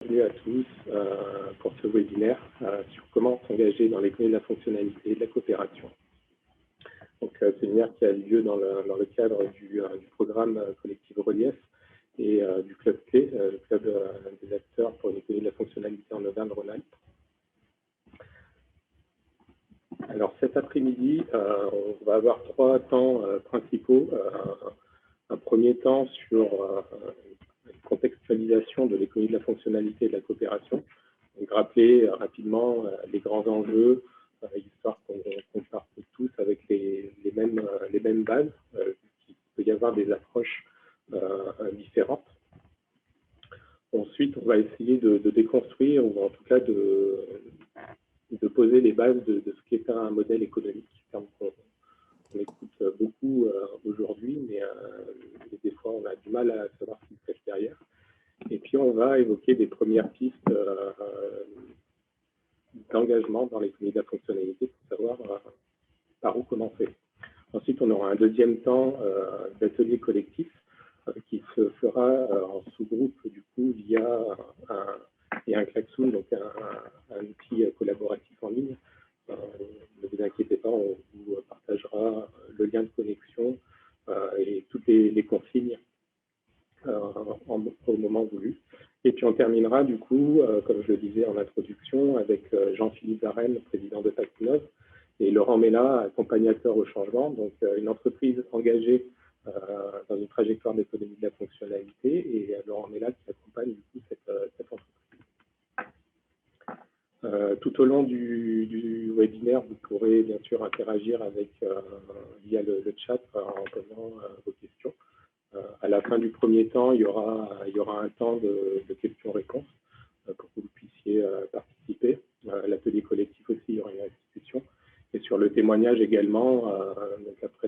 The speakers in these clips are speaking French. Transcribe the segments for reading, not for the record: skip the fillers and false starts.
Bienvenue à tous pour ce webinaire sur comment s'engager dans l'économie de la fonctionnalité et de la coopération. Donc, séminaire qui a lieu dans le cadre du programme Collectif Relief et du Club Clé, le club des acteurs pour l'économie de la fonctionnalité en Auvergne-Rhône-Alpes. Alors cet après-midi, on va avoir trois temps principaux. Un premier temps sur contextualisation de l'économie de la fonctionnalité et de la coopération. Donc, rappeler rapidement les grands enjeux, histoire qu'on parte tous avec les mêmes bases, qu'il peut y avoir des approches différentes. Ensuite, on va essayer de déconstruire, ou en tout cas de poser les bases de ce qu'est un modèle économique. On écoute beaucoup aujourd'hui, mais des fois on a du mal à savoir ce qui se cache derrière. Et puis on va évoquer des premières pistes d'engagement dans l'économie de la fonctionnalité pour savoir par où commencer. Ensuite, on aura un deuxième temps d'atelier collectif qui se fera en sous-groupe du coup via un Klaxoon, donc un outil collaboratif en ligne. Ne vous inquiétez pas, on vous partagera le lien de connexion et toutes les consignes au moment voulu. Et puis on terminera du coup, comme je le disais en introduction, avec Jean-Philippe Varenne, président de Pactinov, et Laurent Mella, accompagnateur au changement, donc une entreprise engagée dans une trajectoire d'économie de la fonctionnalité, et Laurent Mella qui accompagne du coup cette entreprise. Tout au long du webinaire, vous pourrez bien sûr interagir avec via le chat en posant vos questions. À la fin du premier temps, il y aura un temps de questions-réponses pour que vous puissiez participer. L'atelier collectif aussi, il y aura une discussion. Et sur le témoignage également, donc après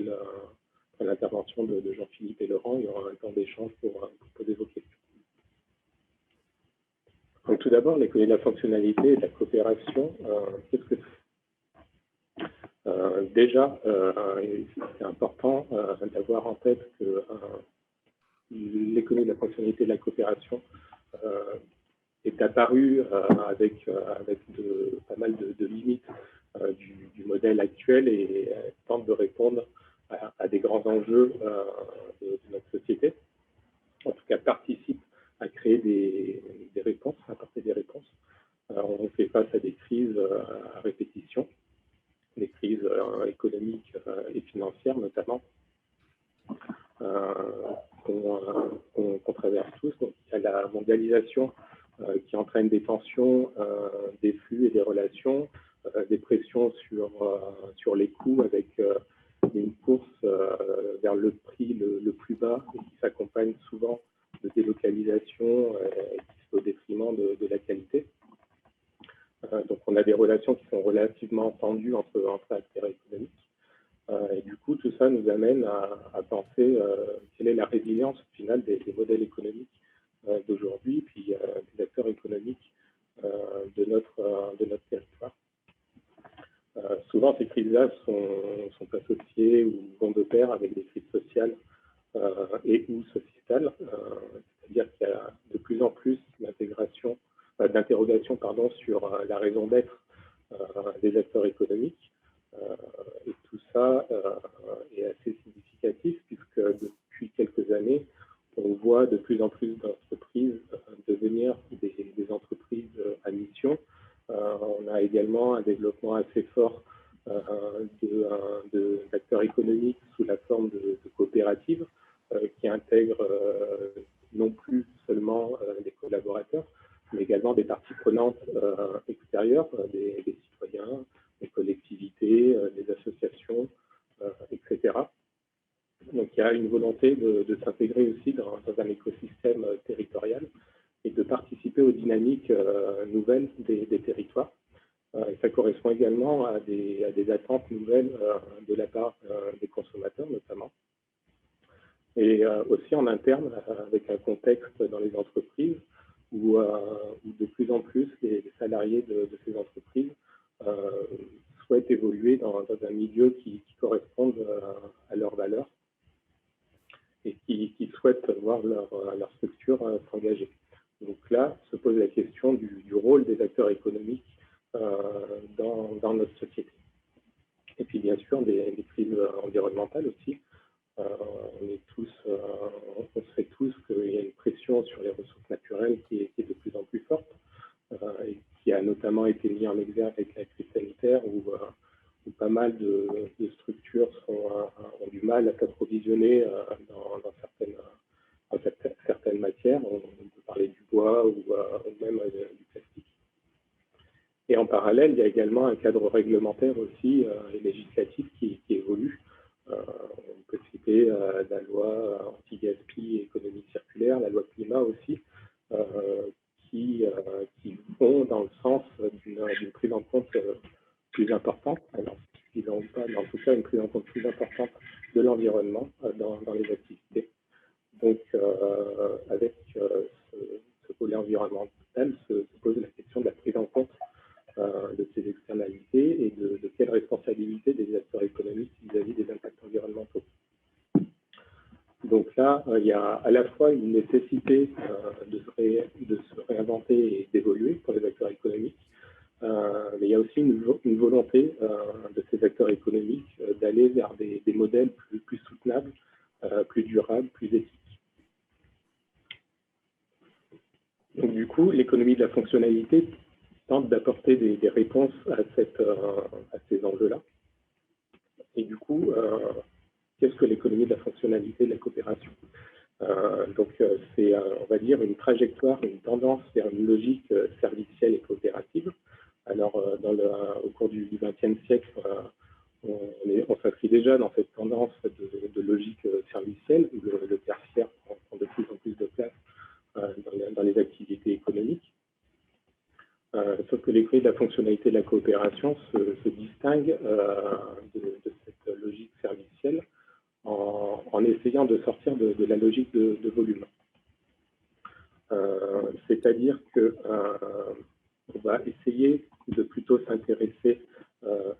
l'intervention de Jean-Philippe et Laurent, il y aura un temps d'échange pour poser vos questions. Donc tout d'abord, l'économie de la fonctionnalité et de la coopération, qu'est-ce que c'est ? Déjà, c'est important d'avoir en tête que l'économie de la fonctionnalité et de la coopération est apparue avec pas mal de limites du modèle actuel et tente de répondre à des grands enjeux de notre société. En tout cas, participe à créer des réponses, à apporter des réponses. On fait face à des crises à répétition, des crises économiques et financières notamment, qu'on traverse tous. Donc, il y a la mondialisation qui entraîne des tensions, des flux et des relations, des pressions sur les coûts avec une course vers le prix le plus bas et qui s'accompagne souvent de délocalisation au détriment de la qualité. Donc on a des relations qui sont relativement tendues entre acteurs économiques. Et du coup, tout ça nous amène à penser quelle est la résilience finale des modèles économiques d'aujourd'hui, puis des acteurs économiques de notre territoire. Souvent, ces crises-là sont associées ou vont de pair avec des crises sociales et ou sociétales, c'est-à-dire qu'il y a de plus en plus d'interrogations sur la raison d'être des acteurs économiques. Et tout ça est assez significatif puisque depuis quelques années, on voit de plus en plus d'entreprises devenir des entreprises à mission. On a également un développement assez fort d'acteurs économiques sous la forme de coopératives qui intègrent non plus seulement des collaborateurs, mais également des parties prenantes extérieures, des citoyens, des collectivités, des associations, etc. Donc il y a une volonté de s'intégrer aussi dans un écosystème territorial et de participer aux dynamiques nouvelles des territoires. Et ça correspond également à des attentes nouvelles de la part des consommateurs notamment. Et aussi en interne, avec un contexte dans les entreprises où de plus en plus les salariés de ces entreprises souhaitent évoluer dans un milieu qui corresponde à leurs valeurs et qui souhaitent voir leur structure s'engager. Donc là, se pose la question du rôle des acteurs économiques dans notre société. Et puis bien sûr, des crises environnementales aussi. On sait tous qu'il y a une pression sur les ressources naturelles qui est de plus en plus forte, et qui a notamment été mis en exergue avec la crise sanitaire, où pas mal de structures ont du mal à s'approvisionner dans certaines matières. On peut parler du bois ou même du plastique. Et en parallèle, il y a également un cadre réglementaire aussi et législatif qui évolue. On peut citer la loi anti-gaspi et économie circulaire, la loi climat aussi, qui vont dans le sens d'une prise en compte plus importante, alors ils n'ont pas, mais en tout cas une prise en compte plus importante de l'environnement dans les activités. Donc avec ce volet environnemental se pose la question de la prise en compte de ces externalités et de quelle responsabilité des acteurs économiques vis-à-vis des impacts environnementaux. Donc là, il y a à la fois une nécessité de se réinventer et d'évoluer pour les acteurs économiques, mais il y a aussi une volonté de ces acteurs économiques d'aller vers des modèles plus soutenables, plus durables, plus éthiques. Donc du coup, l'économie de la fonctionnalité tente d'apporter des réponses à ces enjeux-là. Et du coup, qu'est-ce que l'économie de la fonctionnalité de la coopération? Donc c'est, on va dire, une trajectoire, une tendance vers une logique servicielle et coopérative. Alors, au cours du XXe siècle, on s'inscrit déjà dans cette tendance de logique servicielle, où le tertiaire prend de plus en plus de place dans les activités économiques. Sauf que l'économie de la fonctionnalité de la coopération se distingue de cette logique servicielle en essayant de sortir de la logique de volume. C'est-à-dire qu'on va essayer de plutôt s'intéresser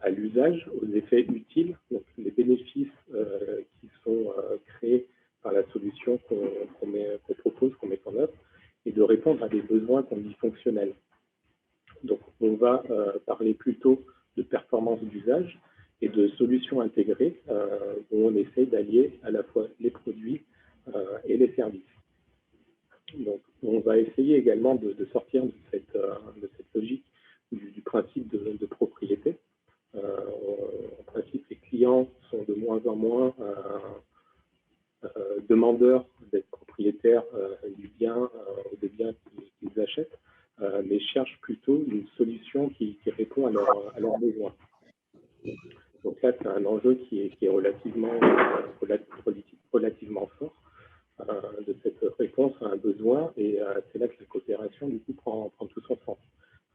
à l'usage, aux effets utiles, donc les bénéfices qui sont créés par la solution qu'on propose, qu'on met en œuvre, et de répondre à des besoins qu'on dit fonctionnels. Donc, on va parler plutôt de performance d'usage et de solutions intégrées où on essaie d'allier à la fois les produits et les services. Donc, on va essayer également de sortir de cette logique du principe de propriété. En principe, les clients sont de moins en moins demandeurs d'être propriétaires du bien ou des biens qu'ils achètent, mais cherchent plutôt une solution qui répond à leurs besoins. Donc là, c'est un enjeu qui est relativement fort de cette réponse à un besoin, et c'est là que la coopération du coup prend tout son sens.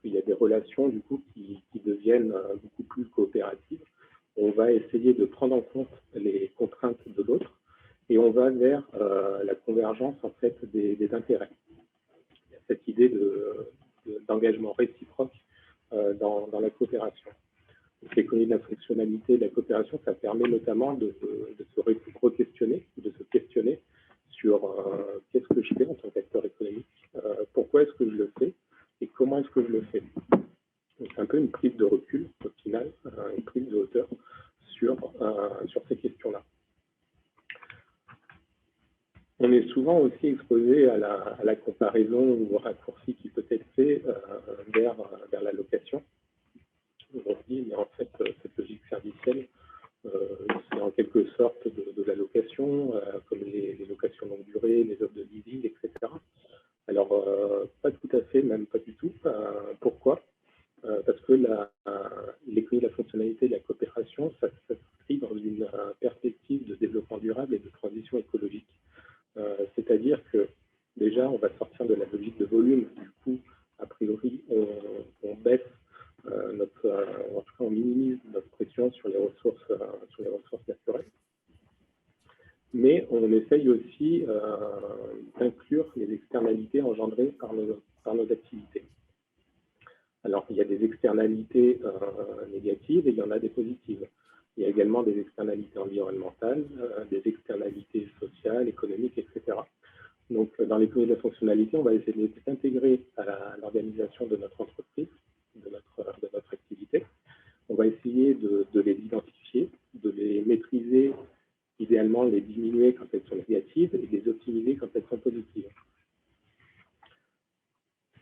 Il y a des relations du coup qui deviennent beaucoup plus coopératives. On va essayer de prendre en compte les contraintes de l'autre et on va vers la convergence en fait des intérêts. Il y a cette idée d'engagement réciproque dans la coopération. L'économie de la fonctionnalité de la coopération, ça permet notamment de se re-questionner, de se questionner sur qu'est-ce que je fais en tant qu'acteur économique, pourquoi est-ce que je le fais et comment est-ce que je le fais. C'est un peu une prise de recul, au final, une prise de hauteur sur ces questions-là. On est souvent aussi exposé à la comparaison ou au raccourci qui peut être fait vers la location. On se dit, mais en fait, cette logique servicielle, c'est en quelque sorte de la location, comme les locations longue durée, les offres de leasing, etc. Alors, pas tout à fait, même pas du tout. Pourquoi? Parce que l'économie de la fonctionnalité de la coopération, ça s'inscrit dans une perspective de développement durable et de transition écologique. C'est-à-dire que déjà, on va sortir de la logique de volume. Du coup, a priori, on baisse en tout cas, on minimise notre pression sur les ressources naturelles. Mais on essaye aussi d'inclure les externalités engendrées par nos activités. Alors, il y a des externalités négatives et il y en a des positives. Il y a également des externalités environnementales, des externalités sociales, économiques, etc. Donc, dans l'économie de la fonctionnalité, on va essayer de les intégrer à l'organisation de notre entreprise, de notre activité. On va essayer de les identifier, de les maîtriser, idéalement les diminuer quand elles sont négatives et les optimiser quand elles sont positives.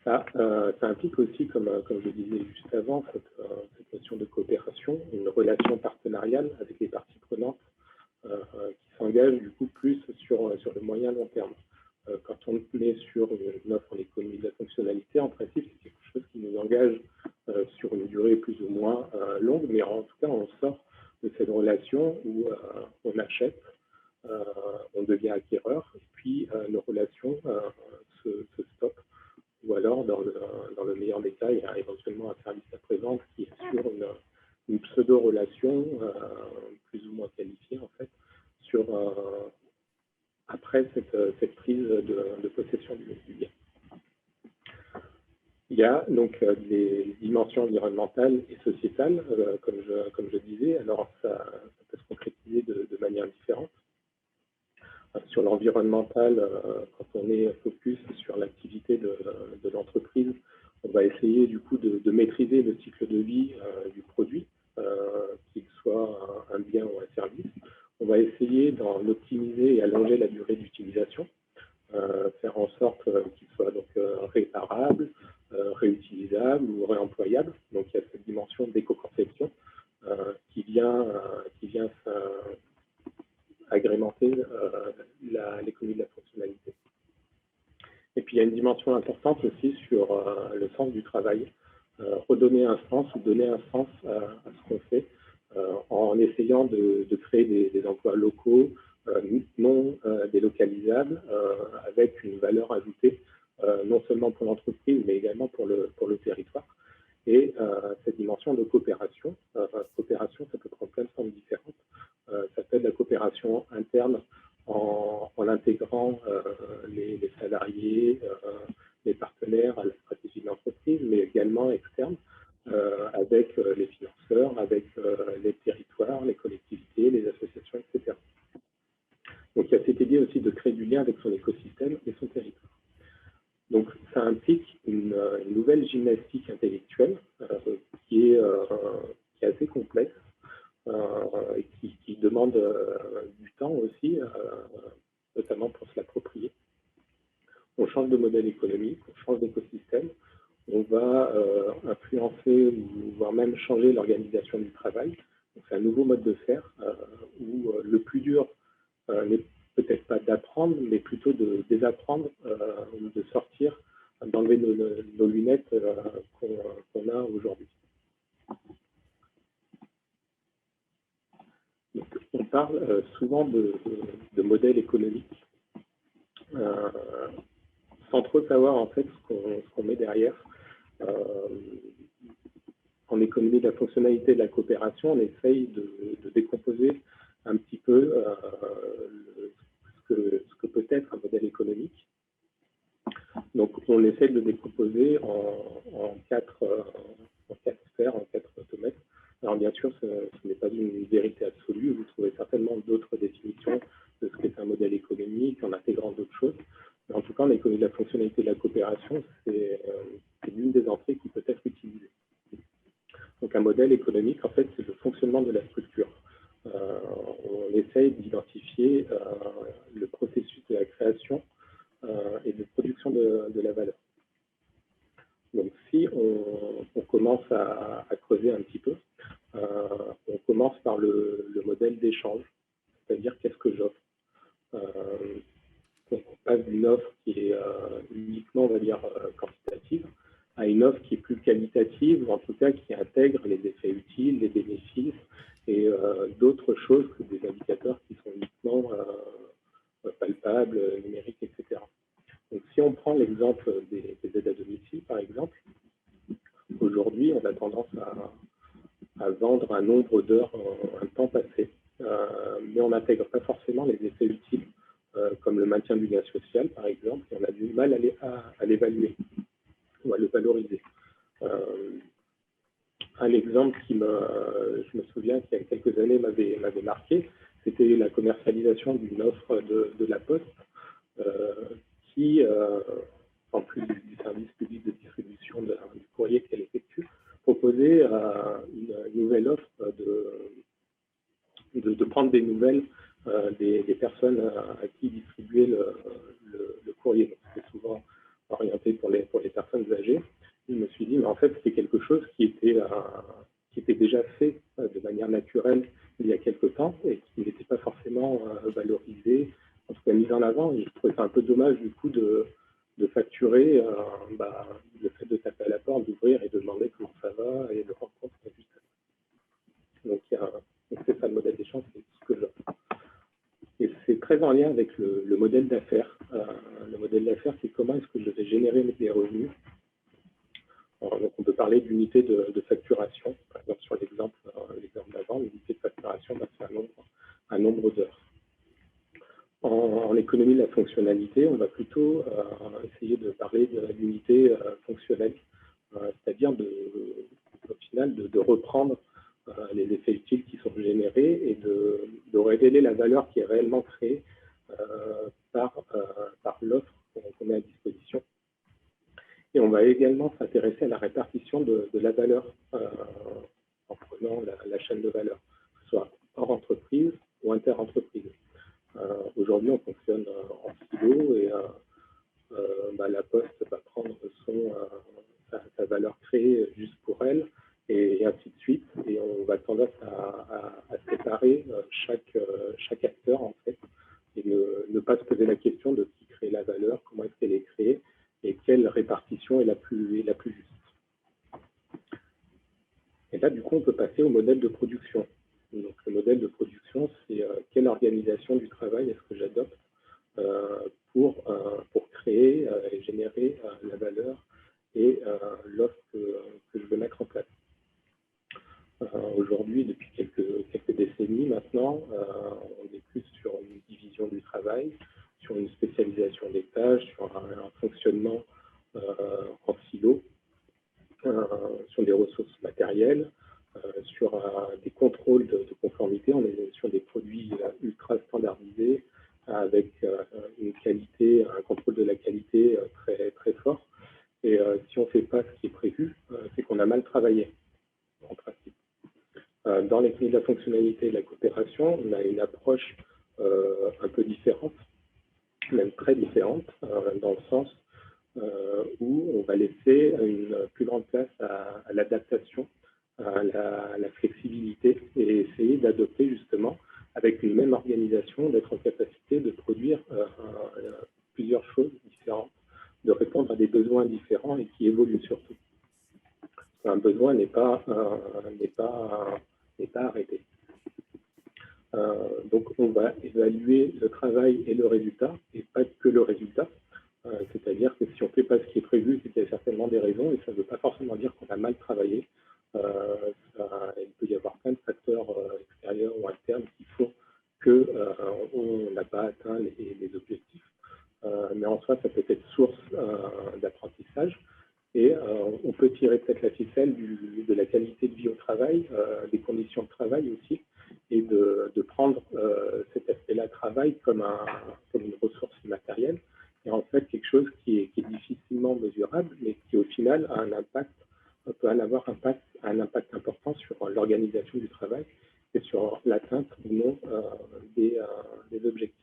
Ça implique aussi, comme je le disais juste avant, cette notion de coopération, une relation partenariale avec les parties prenantes qui s'engagent du coup plus sur le moyen long terme. Quand on est sur une offre en économie de la fonctionnalité, en principe, c'est quelque chose qui nous engage sur une durée plus ou moins longue, mais en tout cas, on sort de cette relation où on achète, on devient acquéreur, et puis nos relations se stoppent. Ou alors, dans le meilleur des cas, il y a éventuellement un service après-vente qui assure une pseudo-relation plus ou moins qualifiée, en fait, après cette prise de possession du bien. Il y a donc des dimensions environnementales et sociétales, comme je disais. Alors, ça peut se concrétiser de manière différente. Sur l'environnemental, quand on est focus sur l'activité de l'entreprise, on va essayer du coup de maîtriser le cycle de vie du produit, qu'il soit un bien ou un service. On va essayer d'en optimiser et allonger la durée d'utilisation, faire en sorte qu'il soit donc réparable, réutilisable ou réemployable. Donc il y a cette dimension d'éco-conception qui vient agrémenter l'économie de la fonctionnalité. Et puis il y a une dimension importante aussi sur le sens du travail, redonner un sens ou donner un sens à ce qu'on fait en essayant de créer des emplois locaux, non délocalisables, avec une valeur ajoutée, non seulement pour l'entreprise, mais également pour le territoire. Et cette dimension de coopération, coopération, ça peut prendre plein de formes différentes. Ça peut être la coopération interne en intégrant les salariés, les partenaires à la stratégie de l'entreprise, mais également externe, avec les financeurs, avec les territoires, les collectivités, les associations, etc. Donc il y a cette idée aussi de créer du lien avec son écosystème et son territoire. Donc ça implique une nouvelle gymnastique intellectuelle qui est assez complexe, et qui demande du temps aussi, notamment pour se l'approprier. On change de modèle économique, on change d'écosystème, on va influencer ou voire même changer l'organisation du travail. C'est un nouveau mode de faire où le plus dur n'est peut-être pas d'apprendre, mais plutôt de désapprendre, de sortir, d'enlever nos lunettes qu'on a aujourd'hui. On parle souvent de modèles économiques sans trop savoir en fait ce qu'on met derrière. En économie de la fonctionnalité de la coopération, on essaye de décomposer un petit peu ce que peut être un modèle économique. Donc, on essaie de le décomposer en quatre sphères, en 4 domaines. Alors, bien sûr, ce n'est pas une vérité absolue. Vous trouvez certainement d'autres définitions de ce qu'est un modèle économique en intégrant d'autres choses. Mais en tout cas, en économie de la fonctionnalité de la coopération, c'est l'une des entrées qui peut être utilisée. Donc, un modèle économique, en fait, c'est le fonctionnement de la structure. On essaye d'identifier le processus de la création et de production de la valeur. Donc, si on commence à creuser un petit peu, on commence par le modèle d'échange, c'est-à-dire qu'est-ce que j'offre. On passe d'une offre qui est uniquement, on va dire, quantitative, à une offre qui est plus qualitative, ou en tout cas qui intègre les effets utiles, les bénéfices, et d'autres choses que des indicateurs qui sont uniquement palpables, numériques, etc. Donc, si on prend l'exemple des aides à domicile, par exemple, aujourd'hui, on a tendance à vendre un nombre d'heures, un temps passé, mais on n'intègre pas forcément les effets utiles, comme le maintien du lien social, par exemple, et on a du mal à l'évaluer ou à le valoriser. Un exemple je me souviens, qu'il y a quelques années m'avait marqué, c'était la commercialisation d'une offre de la Poste, qui, en plus du service public de distribution du courrier qu'elle effectue, proposait une nouvelle offre de prendre des nouvelles des personnes à qui distribuer le courrier. C'était souvent orienté pour les personnes âgées. Je me suis dit, mais en fait, c'était quelque chose qui était déjà fait de manière naturelle il y a quelque temps et qui n'était pas forcément valorisé, en tout cas mis en avant. Et je trouvais ça un peu dommage du coup de facturer le fait de taper à la porte, d'ouvrir et de demander comment ça va et de rendre compte qu'il y a juste ça. Donc c'est ça le modèle d'échange, c'est ce que j'offre. Et c'est très en lien avec le modèle d'affaires. Le modèle d'affaires, c'est comment est-ce que je vais générer des revenus. Alors, donc on peut parler d'unité de facturation. Par exemple, sur l'exemple d'avant, l'unité de facturation, c'est un nombre d'heures. En économie de la fonctionnalité, on va plutôt essayer de parler de l'unité fonctionnelle, c'est-à-dire au final de reprendre les effets utiles qui sont générés et de révéler la valeur qui est réellement créée par l'offre qu'on met à disposition. Et on va également s'intéresser à la répartition de la valeur en prenant la chaîne de valeur, que ce soit hors entreprise ou inter-entreprise. Aujourd'hui, on fonctionne en silo et la Poste va prendre sa valeur créée juste pour elle et ainsi de suite. Et on va tendance à séparer chaque acteur en fait et ne pas se poser la question de qui crée la valeur, comment est-ce qu'elle est créée et quelle répartition est la plus juste. Et là, du coup, on peut passer au modèle de production. Donc, le modèle de production, c'est quelle organisation du travail est-ce que j'adopte pour créer et générer la valeur et l'offre que je veux mettre en place. Aujourd'hui, depuis quelques décennies maintenant, on est plus sur une division du travail, sur une spécialisation des tâches, sur un fonctionnement en silo, sur des ressources matérielles, sur des contrôles de conformité. On est sur des produits ultra standardisés avec une qualité, un contrôle de la qualité très, très fort. Et si on ne fait pas ce qui est prévu, c'est qu'on a mal travaillé, en principe. Dans l'économie de la fonctionnalité et de la coopération, on a une approche un peu différente, même très différente, dans le sens où on va laisser une plus grande place à l'adaptation, à la flexibilité et essayer d'adopter justement, avec une même organisation, d'être en capacité de produire plusieurs choses différentes, de répondre à des besoins différents et qui évoluent surtout. Un besoin n'est pas arrêté. Donc, on va évaluer le travail et le résultat, et pas que le résultat. C'est-à-dire que si on ne fait pas ce qui est prévu, c'est qu'il y a certainement des raisons, et ça ne veut pas forcément dire qu'on a mal travaillé. Il peut y avoir plein de facteurs extérieurs ou internes qui font qu'on n'a pas atteint les objectifs. Mais en soi, ça peut être source d'apprentissage. Et on peut tirer peut-être la ficelle de la qualité de vie au travail, des conditions de travail aussi, et de prendre cet aspect-là travail comme une ressource matérielle, et en fait quelque chose qui est difficilement mesurable, mais qui au final a peut avoir un impact important sur l'organisation du travail et sur l'atteinte ou non des objectifs.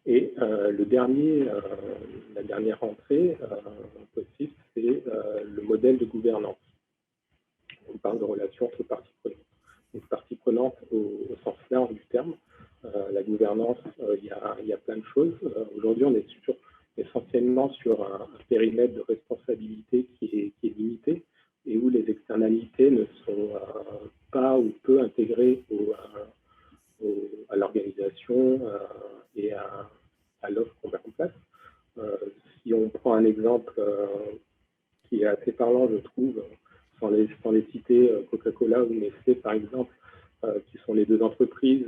Et la dernière entrée possible, c'est le modèle de gouvernance. On parle de relations entre parties prenantes. Donc, parties prenantes au sens large du terme. La gouvernance, il y a plein de choses. Aujourd'hui, on est essentiellement sur un périmètre de responsabilité qui est limité et où les externalités ne sont pas ou peu intégrées à l'organisation et à l'offre qu'on met en place. Si on prend un exemple qui est assez parlant, je trouve, sans les citer, Coca-Cola ou Nestlé, par exemple, qui sont les deux entreprises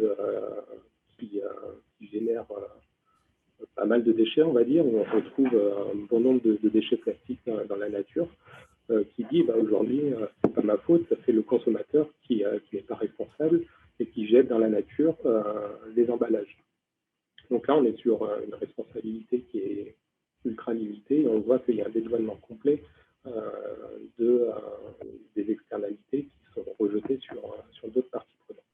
qui génèrent pas mal de déchets, on va dire, où on retrouve un bon nombre de déchets plastiques dans la nature, qui dit aujourd'hui, c'est pas ma faute, c'est le consommateur qui n'est pas responsable et qui jette dans la nature les emballages. Donc là, on est sur une responsabilité qui est ultra limitée et on voit qu'il y a un dédouanement complet des externalités qui sont rejetées sur d'autres parties prenantes.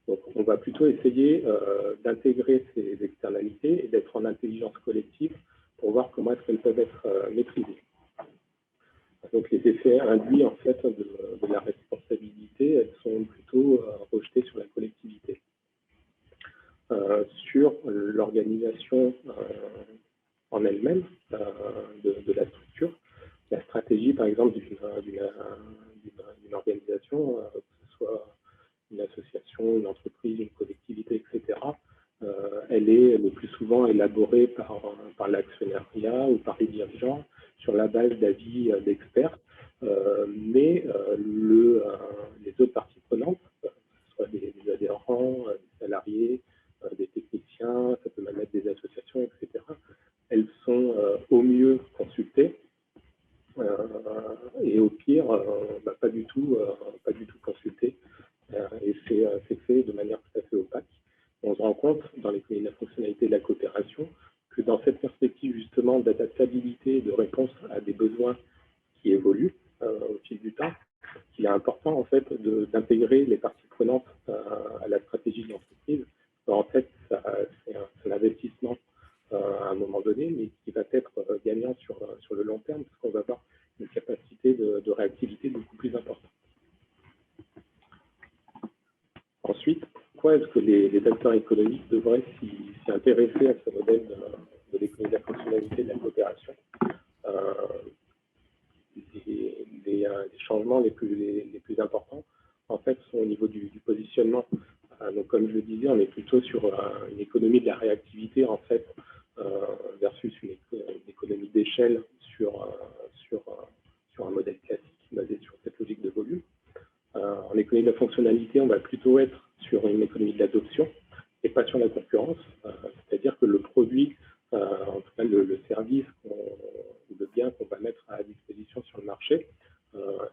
Donc, on va plutôt essayer d'intégrer ces externalités et d'être en intelligence collective pour voir comment est-ce qu'elles peuvent être maîtrisées. Donc, les effets induits en fait de la responsabilité, elles sont plutôt rejetées sur la collectivité. Sur l'organisation en elle-même de la structure, la stratégie, par exemple, d'une organisation, que ce soit une association, une entreprise, une collectivité, etc., elle est le plus souvent élaborée par l'actionnariat ou par les dirigeants sur la base d'avis d'experts, mais les autres parties prenantes, que ce soit des adhérents, des salariés, des techniciens, ça peut même être des associations, etc., elles sont au mieux consultées et au pire, pas du tout consultées. Et c'est fait de manière tout à fait opaque. On se rend compte dans l'économie de la fonctionnalité de la coopération que dans cette perspective justement d'adaptabilité, de réponse à des besoins qui évoluent au fil du temps, il est important en fait d'intégrer les parties prenantes à la stratégie de l'entreprise. En fait, c'est un investissement à un moment donné, mais qui va être gagnant sur le long terme, parce qu'on va avoir une capacité de réactivité beaucoup plus importante. Ensuite, pourquoi est-ce que les acteurs économiques devraient s'y intéresser à ce modèle de l'économie de la fonctionnalité de la coopération? Les changements les plus importants, en fait, sont au niveau du positionnement. Donc, comme je le disais, on est plutôt sur une économie de la réactivité, en fait, versus une économie d'échelle sur un modèle classique basé sur cette logique de volume. En économie de la fonctionnalité, on va plutôt être sur une économie de l'adoption et pas sur la concurrence. C'est-à-dire que le produit, en tout cas le service ou le bien qu'on va mettre à disposition sur le marché,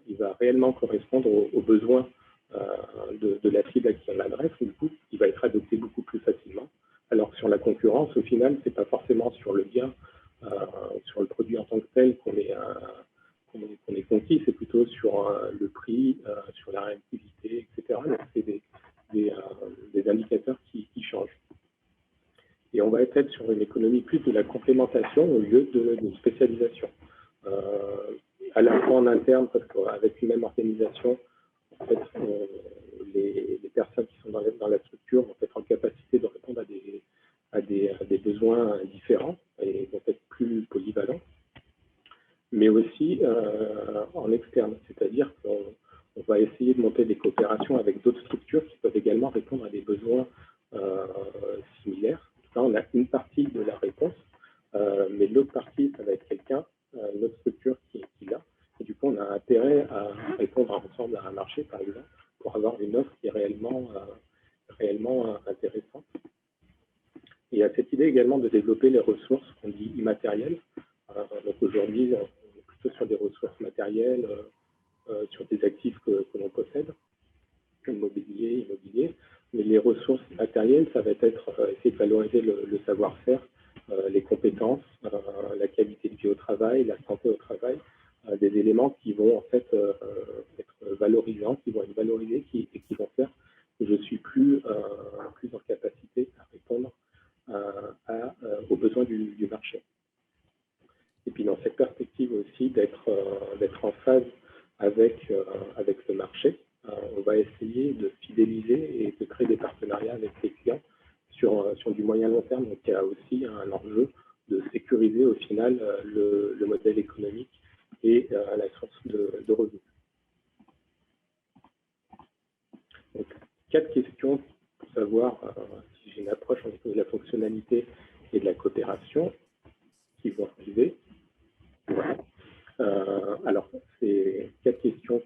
il va réellement correspondre aux besoins de la cible à qui on l'adresse. Du coup, il va être adopté beaucoup plus facilement. Alors que sur la concurrence, au final, c'est pas forcément sur le bien, sur le produit en tant que tel qu'on est conquis, c'est plutôt sur le prix, sur la réactivité, etc. Donc, c'est des indicateurs qui changent. Et on va être sur une économie plus de la complémentation au lieu d'une spécialisation. À la fois en interne, parce qu'avec une même organisation, en fait, les personnes qui sont dans la structure vont être en capacité de répondre à des besoins différents et vont être plus polyvalents, mais aussi en externe, c'est-à-dire qu'on va essayer de monter des coopérations avec d'autres structures qui peuvent également répondre à des besoins similaires. Là, on a une partie de la réponse, mais l'autre partie, ça va être quelqu'un, une autre structure qui l'a. Et du coup, on a intérêt à répondre ensemble à un marché, par exemple, pour avoir une offre qui est réellement intéressante. Et il y a cette idée également de développer les ressources qu'on dit immatérielles. Donc aujourd'hui, on est plutôt sur des ressources matérielles, sur des actifs que l'on possède, immobilier, mais les ressources matérielles, ça va être essayer de valoriser le savoir-faire, les compétences, la qualité de vie au travail, la santé au travail, des éléments qui vont en fait être valorisants, qui vont être valorisés et qui vont faire que je suis plus en capacité à répondre aux besoins du marché. Et puis dans cette perspective aussi d'être en phase avec le marché, on va essayer de fidéliser et de créer des partenariats avec les clients sur du moyen long terme. Donc il y a aussi un enjeu de sécuriser au final le modèle économique et la source de revenus. Donc 4 questions pour savoir si j'ai une approche en économie de la fonctionnalité et de la coopération qui vont arriver. Voilà. Alors, c'est 4 questions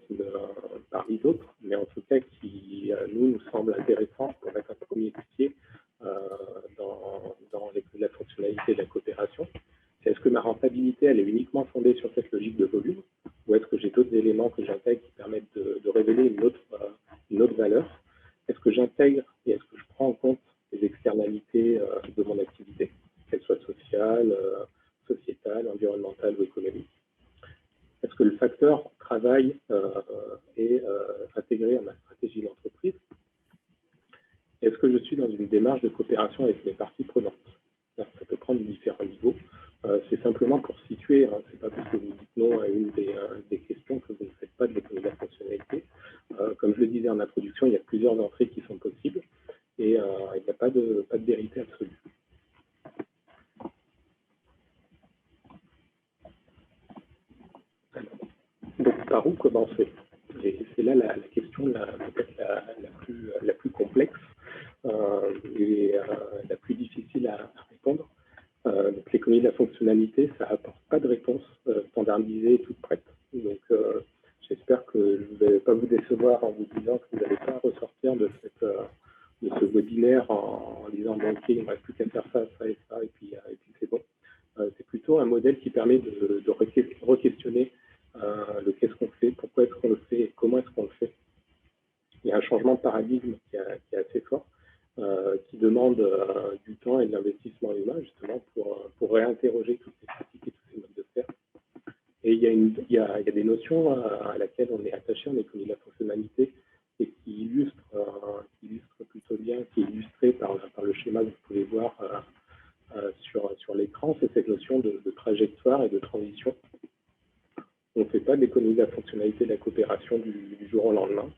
parmi d'autres, mais en tout cas qui nous semblent intéressantes pour mettre un premier pied dans la fonctionnalité de la coopération. C'est est-ce que ma rentabilité elle est uniquement fondée sur cette logique de volume, ou est-ce que j'ai d'autres éléments que j'intègre qui permettent de révéler une autre valeur? Est-ce que j'intègre et est-ce que je prends en compte les externalités de mon le facteur travail est intégré à ma stratégie d'entreprise? Est-ce que je suis dans une démarche de coopération avec les parties prenantes? Ça peut prendre différents niveaux. C'est simplement pour situer, hein, c'est pas parce que vous dites non à une des questions que vous ne faites pas de l'économie de la fonctionnalité. Comme je le disais en introduction, il y a plusieurs entrées qui sont possibles et il n'y a pas de vérité absolue. Donc, par où commencer? C'est là la question peut-être la plus complexe et la plus difficile à répondre. Donc, l'économie de la fonctionnalité, ça n'apporte pas de réponse standardisée et toute prête. Donc, j'espère que je ne vais pas vous décevoir en vous disant que vous n'allez pas ressortir de ce webinaire en disant bon, ok, il ne reste plus qu'à faire ça, ça et ça, et puis c'est bon. C'est plutôt un modèle qui permet de re-questionner le qu'est-ce qu'on fait, pourquoi est-ce qu'on le fait et comment est-ce qu'on le fait. Il y a un changement de paradigme qui est assez fort, qui demande du temps et de l'investissement humain justement pour réinterroger toutes ces pratiques et tous ces modes de faire. Et il y a des notions à laquelle on est attaché en économie de la fonctionnalité et qui illustrent plutôt bien, qui est illustré par le schéma que vous pouvez voir sur l'écran, c'est cette notion de trajectoire et de transition. On ne fait pas de l'économie de la fonctionnalité de la coopération du jour au lendemain.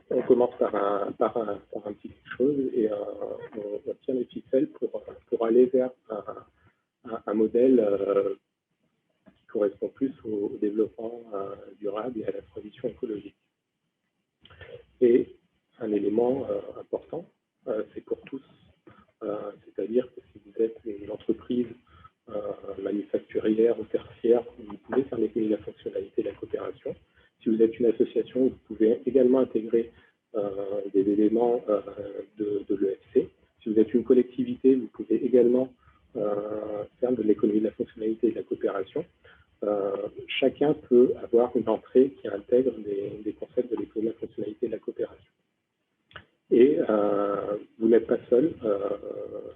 On commence par un petit quelque chose et on tient les ficelles pour aller vers un modèle qui correspond plus au développement durable et à la transition écologique. Et un élément important, c'est pour tous. C'est-à-dire que si vous êtes une entreprise manufacturière ou tertiaire, vous pouvez faire l'économie de la fonctionnalité de la coopération. Si vous êtes une association, vous pouvez également intégrer des éléments de l'EFC. Si vous êtes une collectivité, vous pouvez également faire de l'économie de la fonctionnalité et de la coopération. Chacun peut avoir une entrée qui intègre des concepts de l'économie de la fonctionnalité et de la coopération. Et vous n'êtes pas seul.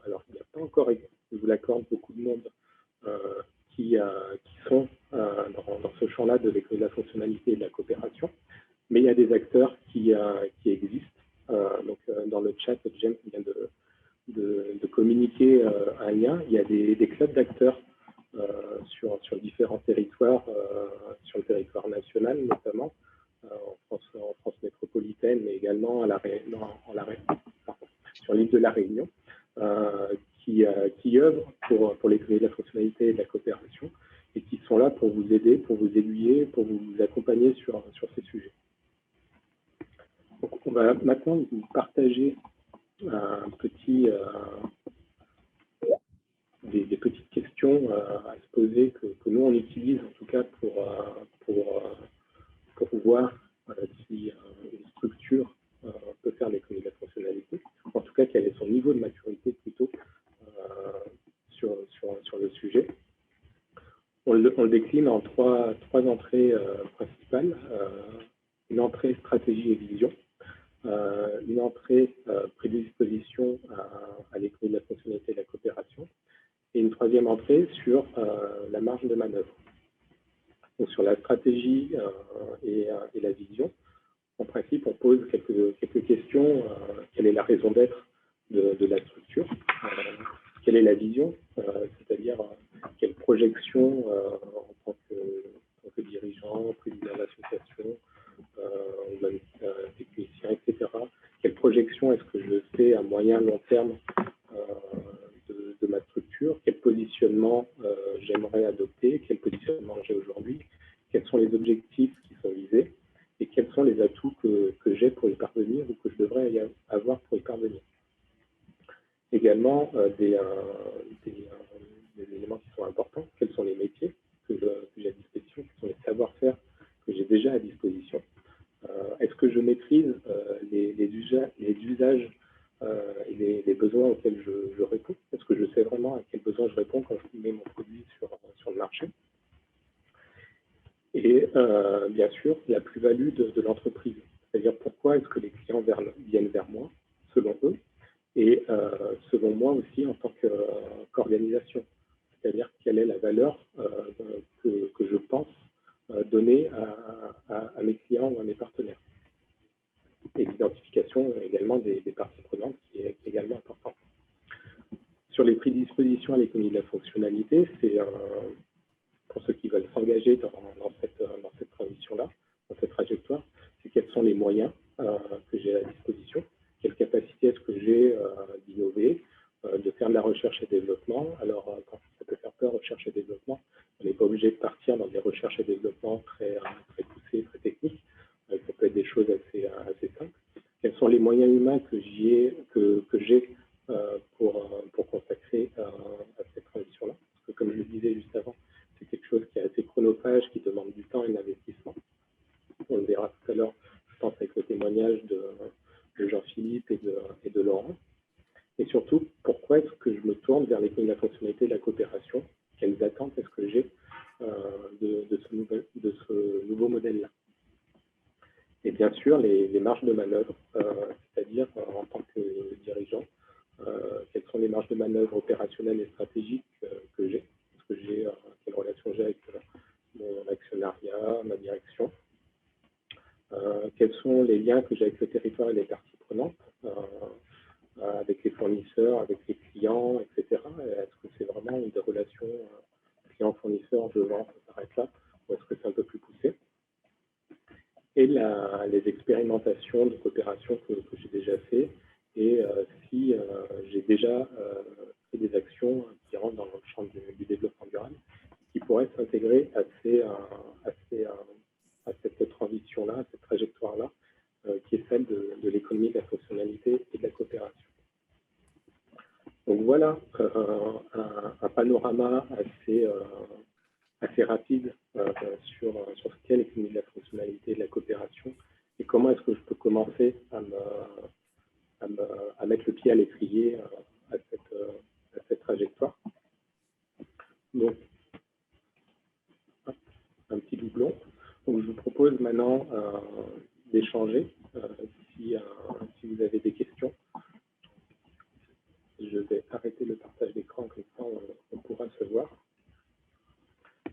Alors, il n'y a pas encore, je vous l'accorde, beaucoup de monde qui sont dans ce champ-là de l'économie de la fonctionnalité et de la coopération. Mais il y a des acteurs qui existent. Donc, dans le chat, James vient de communiquer un lien. Il y a des clubs d'acteurs sur différents territoires, sur le territoire national notamment, en France métropolitaine, mais également sur l'île de la Réunion, qui œuvrent pour l'économie de la fonctionnalité et de la coopération et qui sont là pour vous aider, pour vous aiguiller, pour vous accompagner sur ces sujets. Donc, on va maintenant vous partager des petites questions à se poser que nous on utilise en tout cas pour voir si une structure peut faire l'économie de la fonctionnalité. En tout cas, quel est son niveau de maturité plutôt sur le sujet. On le décline en trois entrées principales. Une entrée stratégie et vision. Une entrée prédisposition à l'économie de la fonctionnalité et de la coopération, et une troisième entrée sur la marge de manœuvre. Donc sur la stratégie et la vision, en principe, on pose quelques questions. Quelle est la raison d'être de la structure? Quelle est la vision? C'est-à-dire quelle projection en tant que dirigeant, président d'association, même technicien, etc. Quelle projection est-ce que je fais à moyen, long terme de ma structure? Quel positionnement j'aimerais adopter? Quel positionnement j'ai aujourd'hui? Quels sont les objectifs qui sont visés? Et quels sont les atouts que j'ai pour y parvenir ou que je devrais avoir pour y parvenir? Également, des éléments qui sont importants. Quels sont les métiers que j'ai à disposition? Quels sont les savoir-faire que j'ai déjà à disposition? Est-ce que je maîtrise les usages et les besoins auxquels je réponds? Est-ce que je sais vraiment à quels besoins je réponds quand je mets mon produit sur le marché? Et bien sûr, la plus-value de l'entreprise. C'est-à-dire pourquoi est-ce que les clients viennent vers moi, selon eux, et selon moi aussi en tant qu'organisation. C'est-à-dire quelle est la valeur que je pense donner à mes clients ou à mes partenaires. Et l'identification également des parties prenantes qui est également importante. Sur les prédispositions à l'économie de la fonctionnalité, c'est pour ceux qui veulent s'engager dans cette transition-là, dans cette trajectoire, c'est quels sont les moyens que j'ai à la disposition, quelle capacité est-ce que j'ai d'innover, de faire de la recherche et développement. Alors, quand ça peut faire peur, recherche et développement, on n'est pas obligé de partir dans des recherches et développement très poussées, très techniques. Ça peut être des choses assez simples. Quels sont les moyens humains que j'ai pour consacrer à cette transition-là? Parce que, comme je le disais juste avant, c'est quelque chose qui est assez chronophage, qui demande du temps et de l'investissement. On le verra tout à l'heure, je pense, avec le témoignage de Jean-Philippe et de Laurent. Et surtout, pourquoi est-ce que je me tourne vers l'économie de la fonctionnalité et de la coopération? Quelles attentes est-ce que j'ai de ce nouveau modèle-là? Et bien sûr, les marges de manœuvre, c'est-à-dire en tant que dirigeant, quelles sont les marges de manœuvre opérationnelles et stratégiques que j'ai? Est-ce que j'ai quelle relation j'ai avec mon actionnariat, ma direction? Quels sont les liens que j'ai avec le territoire et les parties prenantes, avec les fournisseurs, avec les clients, etc. Est-ce que c'est vraiment des relations client-fournisseur, je vends, ça s'arrête là, ou est-ce que c'est un peu plus poussé? Et les expérimentations de coopération que j'ai déjà fait, et si j'ai déjà fait des actions qui rentrent dans le champ du développement durable, qui pourraient s'intégrer à cette transition-là, à cette trajectoire-là, qui est celle de l'économie de la fonctionnalité et de la coopération. Donc voilà un panorama assez rapide sur ce qu'est l'économie de la fonctionnalité et de la coopération et comment est-ce que je peux commencer à mettre le pied à l'étrier à cette trajectoire. Donc, un petit doublon. Donc, je vous propose maintenant d'échanger si vous avez des questions. Je vais arrêter le partage d'écran, comme ça on pourra se voir.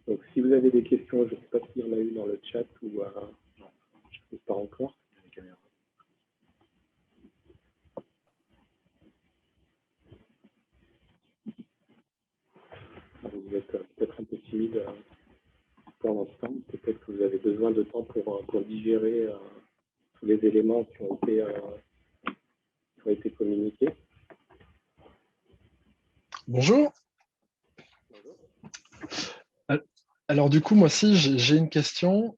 Donc, si vous avez des questions, je ne sais pas s'il y en a eu dans le chat ou non, je ne sais pas encore. Vous êtes peut-être un peu timide pour l'instant. Peut-être que vous avez besoin de temps pour digérer tous les éléments qui ont été communiqués. Bonjour. Alors du coup, moi aussi, j'ai une question.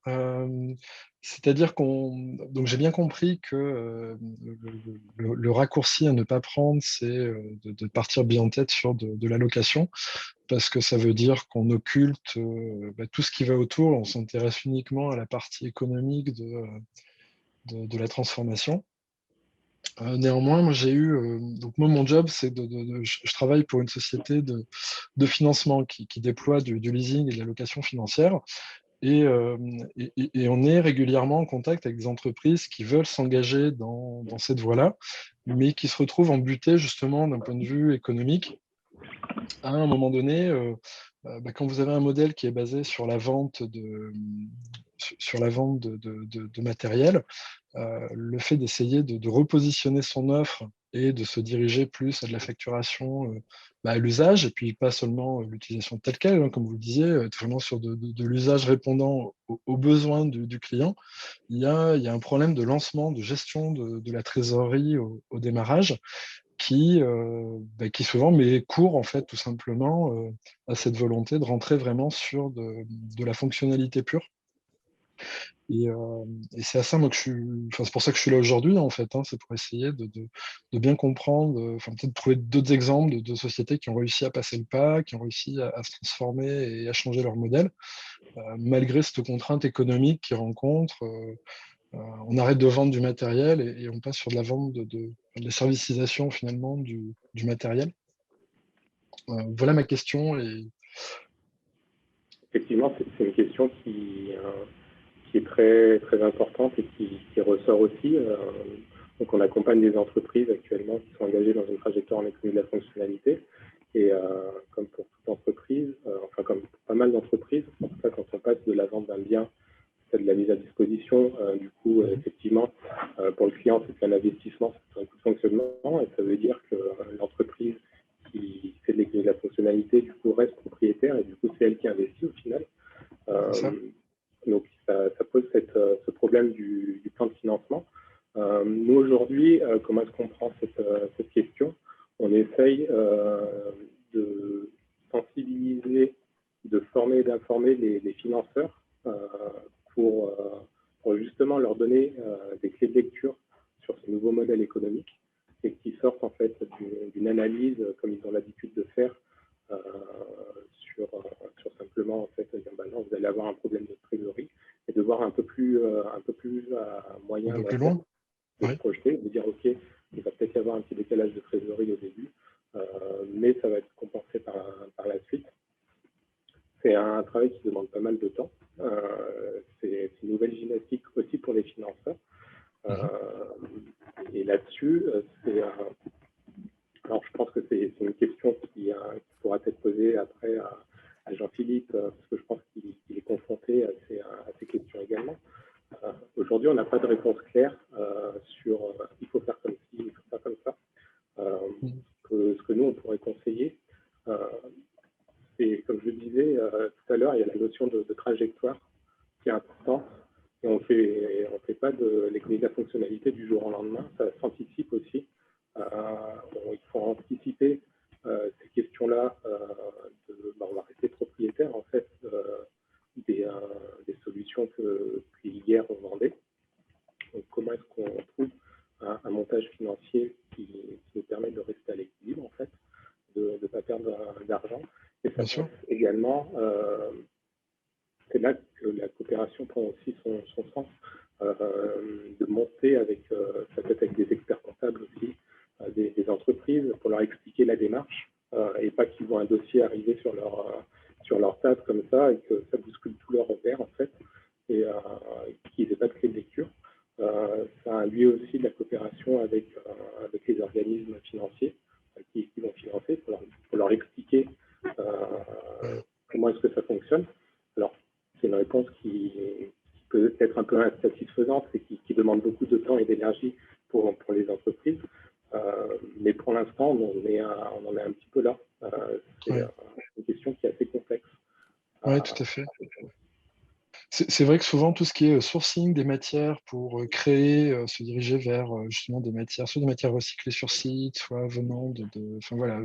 C'est-à-dire donc j'ai bien compris que le raccourci à ne pas prendre, c'est de partir bien en tête sur de la location, parce que ça veut dire qu'on occulte tout ce qui va autour, on s'intéresse uniquement à la partie économique de la transformation. Néanmoins, moi j'ai eu donc moi mon job c'est je travaille pour une société de financement qui déploie du leasing et de la location financière et on est régulièrement en contact avec des entreprises qui veulent s'engager dans cette voie-là, mais qui se retrouvent embutées justement d'un point de vue économique. À un moment donné, quand vous avez un modèle qui est basé sur la vente de matériel, le fait d'essayer de repositionner son offre et de se diriger plus à de la facturation à l'usage, et puis pas seulement l'utilisation telle quelle, hein, comme vous le disiez, vraiment sur de l'usage répondant aux besoins du client, il y a un problème de lancement, de gestion de la trésorerie au démarrage qui souvent met court, en fait, tout simplement, à cette volonté de rentrer vraiment sur de la fonctionnalité pure. Et c'est à ça, moi, c'est pour ça que je suis là aujourd'hui, en fait, hein, c'est pour essayer de bien comprendre, peut-être trouver d'autres exemples de sociétés qui ont réussi à passer le pas, qui ont réussi à se transformer et à changer leur modèle, malgré cette contrainte économique qu'ils rencontrent. On arrête de vendre du matériel et on passe sur de la vente de la servicisation, finalement, du matériel. Voilà ma question. Effectivement, c'est une question qui est très, très importante et qui ressort aussi. Donc, on accompagne des entreprises actuellement qui sont engagées dans une trajectoire en économie de la fonctionnalité. Et comme pour toute entreprise, enfin comme pour pas mal d'entreprises, en tout cas quand on passe de la vente d'un bien de la mise à disposition. Du coup, effectivement, pour le client, c'est un investissement, c'est un coût de fonctionnement, et ça veut dire que l'entreprise qui fait de l'économie de la fonctionnalité, du coup, reste propriétaire, et du coup, c'est elle qui investit au final. Donc, ça pose ce problème du plan de financement. Nous, aujourd'hui, comment est-ce qu'on prend cette question? On essaye de sensibiliser, de former et d'informer les financeurs pour justement leur donner des clés de lecture sur ce nouveau modèle économique et qui sortent en fait d'une analyse comme ils ont l'habitude de faire sur simplement en fait dire, bah non, vous allez avoir un problème de trésorerie et de voir un peu plus à moyen un peu plus loin, de se projeter, de dire ok, il va peut-être y avoir un petit décalage de trésorerie au début, mais ça va être compensé par la suite. C'est un travail qui demande pas mal de temps. C'est une nouvelle gymnastique aussi pour les financeurs. Et là-dessus, alors je pense que c'est une question qui pourra être posée après à Jean-Philippe, parce que je pense qu'il est confronté à ces questions également. Aujourd'hui, on n'a pas de réponse claire sur il faut faire comme ci, il faut faire comme ça. Ce que nous, on pourrait conseiller, c'est, comme je le disais tout à l'heure, il y a la notion de trajectoire qui est importante. Et on fait pas de l'économie de la fonctionnalité du jour au lendemain. Ça s'anticipe aussi. Il faut anticiper ces questions-là. On va rester propriétaire en fait des solutions qu'hier on vendait. Donc, comment est-ce qu'on trouve un montage financier qui nous permet de rester à l'équilibre en fait, de ne pas perdre d'argent. Et ça passe également. C'est là que la coopération prend aussi son sens, de monter peut-être avec des experts comptables aussi, des entreprises pour leur expliquer la démarche et pas qu'ils voient un dossier arriver sur leur table comme ça et que ça bouscule tous leurs repères en fait et qu'ils n'aient pas de clé de lecture. Ça induit aussi de la coopération avec les organismes financiers qui vont financer pour leur expliquer comment est-ce que ça fonctionne. Alors, c'est une réponse qui peut être un peu insatisfaisante et qui demande beaucoup de temps et d'énergie pour les entreprises. Mais pour l'instant, on en est un petit peu là. C'est une question qui est assez complexe. Oui, tout à fait. C'est vrai que souvent, tout ce qui est sourcing des matières pour se diriger vers justement des matières, soit des matières recyclées sur site, soit venant enfin voilà.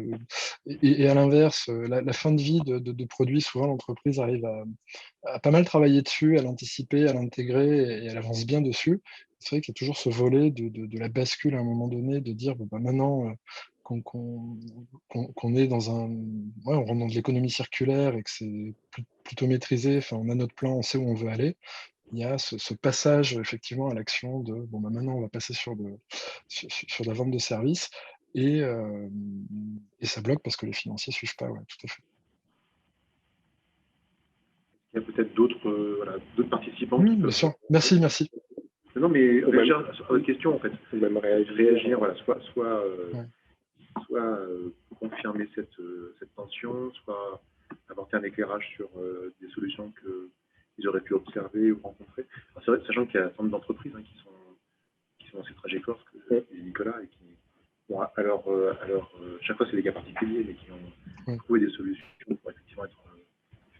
Et à l'inverse, la fin de vie de produits, souvent l'entreprise arrive à pas mal travailler dessus, à l'anticiper, à l'intégrer et elle avance bien dessus. C'est vrai qu'il y a toujours ce volet de la bascule à un moment donné, de dire bon, bah, maintenant qu'on est dans on rentre dans de l'économie circulaire et que c'est plutôt maîtrisé, enfin, on a notre plan, on sait où on veut aller. Il y a ce passage effectivement à l'action de bon, bah, maintenant on va passer sur la vente de services et ça bloque parce que les financiers ne suivent pas, ouais, tout à fait. Il y a peut-être d'autres participants qui Bien peuvent... sûr. Merci. Non, mais réagir sur votre question, en fait. Même réagir, voilà, soit confirmer cette tension, soit apporter un éclairage sur des solutions qu'ils auraient pu observer ou rencontrer. Alors, c'est vrai, sachant qu'il y a un certain nombre d'entreprises qui sont dans ces trajectoires, ce que dit Nicolas, et qui, bon, alors chaque fois c'est des cas particuliers, mais qui ont trouvé des solutions pour effectivement être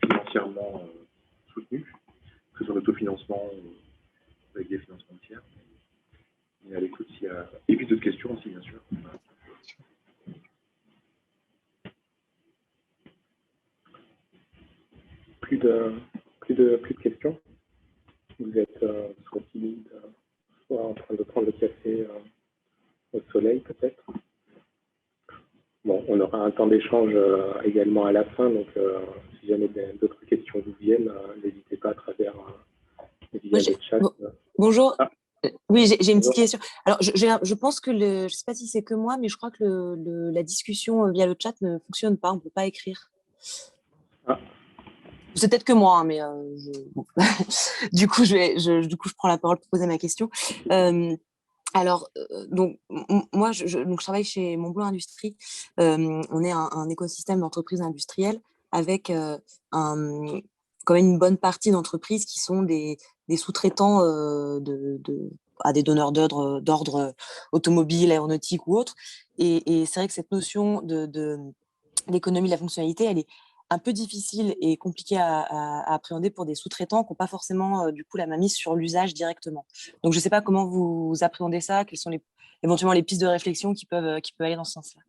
financièrement soutenus, que ce soit l'autofinancement avec des financements tiers. Et à l'écoute, s'il y a... Et puis d'autres questions aussi, bien sûr. Plus de questions. Vous êtes soit en train de prendre le café au soleil peut-être. Bon, on aura un temps d'échange également à la fin, donc si jamais d'autres questions vous viennent, n'hésitez pas à travers le chat. Bonjour. Oui, j'ai une petite question. Alors, je pense que je ne sais pas si c'est que moi, mais je crois que la discussion via le chat ne fonctionne pas. On ne peut pas écrire. C'est peut-être que moi, hein, mais bon. Du coup, je prends la parole pour poser ma question. Alors, donc, moi, je travaille chez Montblanc Industrie. On est un écosystème d'entreprises industrielles avec quand même une bonne partie d'entreprises qui sont des sous-traitants à des donneurs d'ordre automobile, aéronautique ou autre. Et c'est vrai que cette notion d'économie de la fonctionnalité, elle est un peu difficile et compliquée à appréhender pour des sous-traitants qui n'ont pas forcément du coup la main mise sur l'usage directement. Donc je ne sais pas comment vous appréhendez ça, quelles sont éventuellement les pistes de réflexion qui peuvent aller dans ce sens-là.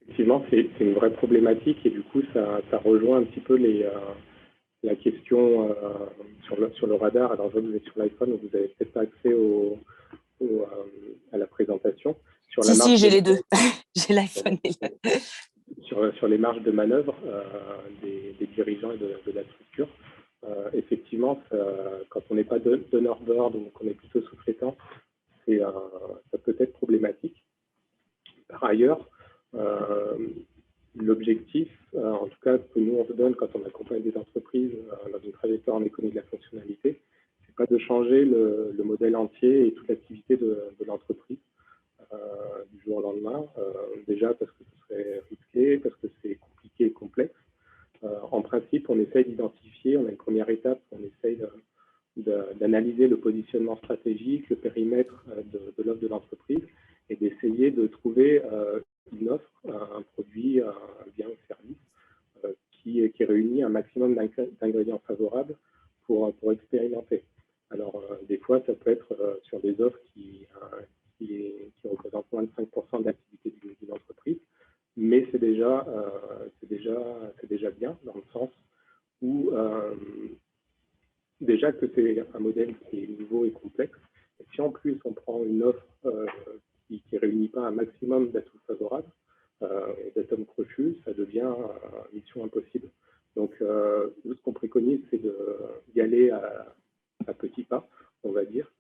Effectivement, c'est une vraie problématique et du coup, ça rejoint un petit peu la question sur le radar. Alors, je vois que vous êtes sur l'iPhone, donc vous n'avez peut-être pas accès à la présentation. Si, j'ai les deux. J'ai l'iPhone et sur les marges de manœuvre des dirigeants et de la structure. Effectivement, quand on n'est pas donneur d'ordre, donc on est plutôt sous-traitant, ça peut être problématique. Par ailleurs, l'objectif, en tout cas que nous on se donne quand on accompagne des entreprises dans une trajectoire en économie de la fonctionnalité, c'est pas de changer le modèle entier et toute l'activité de l'entreprise du jour au lendemain. Déjà parce que ce serait risqué, parce que c'est compliqué et complexe. En principe, on essaye d'identifier, on a une première étape, on essaye d'analyser le positionnement stratégique, le périmètre de l'offre de l'entreprise et d'essayer de trouver une offre, un produit, un bien ou service qui réunit un maximum d'ingrédients favorables pour expérimenter. Alors, des fois, ça peut être sur des offres qui représentent moins de 5% de l'activité d'une entreprise, mais c'est déjà bien dans le sens où déjà que c'est un modèle qui est nouveau et complexe. Et si en plus on prend une offre qui ne réunit pas un maximum d'atouts favorables et d'atomes crochus, ça devient mission impossible. Donc, nous, ce qu'on préconise, c'est d'y aller à petits pas, on va dire,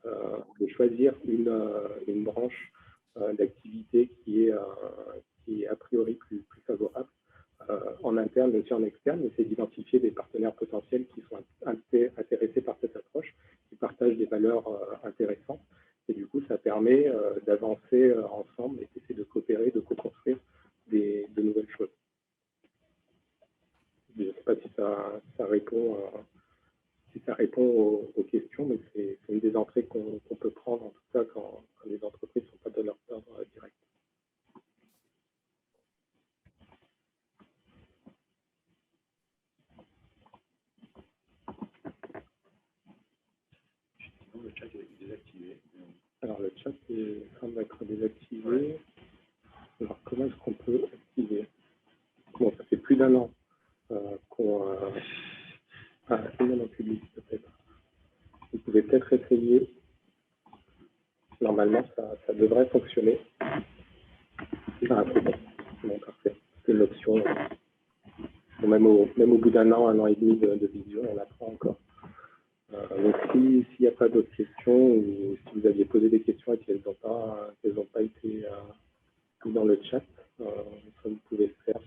de choisir une branche d'activité qui est a priori plus favorable en interne mais aussi en externe, mais c'est d'identifier des partenaires potentiels qui sont intéressés par cette approche, qui partagent des valeurs intéressantes. Et du coup, ça permet d'avancer ensemble et d'essayer de coopérer, de co-construire de nouvelles choses. Je ne sais pas si ça répond aux questions, mais c'est une des entrées qu'on peut prendre, en tout cas quand les entreprises ne sont pas donneurs d'ordre direct. Le chat est désactivé. Alors, le chat semble être désactivé. Ouais. Alors, comment est-ce qu'on peut activer? Bon, ça fait plus d'1 an qu'on a une en public, peut-être. Vous pouvez peut-être essayer. Normalement, ça devrait fonctionner. Ah, c'est bon, parfait. C'est l'option. Même au bout d'1 an, 1 an et demi de vision, on apprend encore. Donc, s'il n'y a pas d'autres questions ou si vous aviez posé des questions et qu'elles n'ont pas été mises dans le chat, ça vous pouvez le faire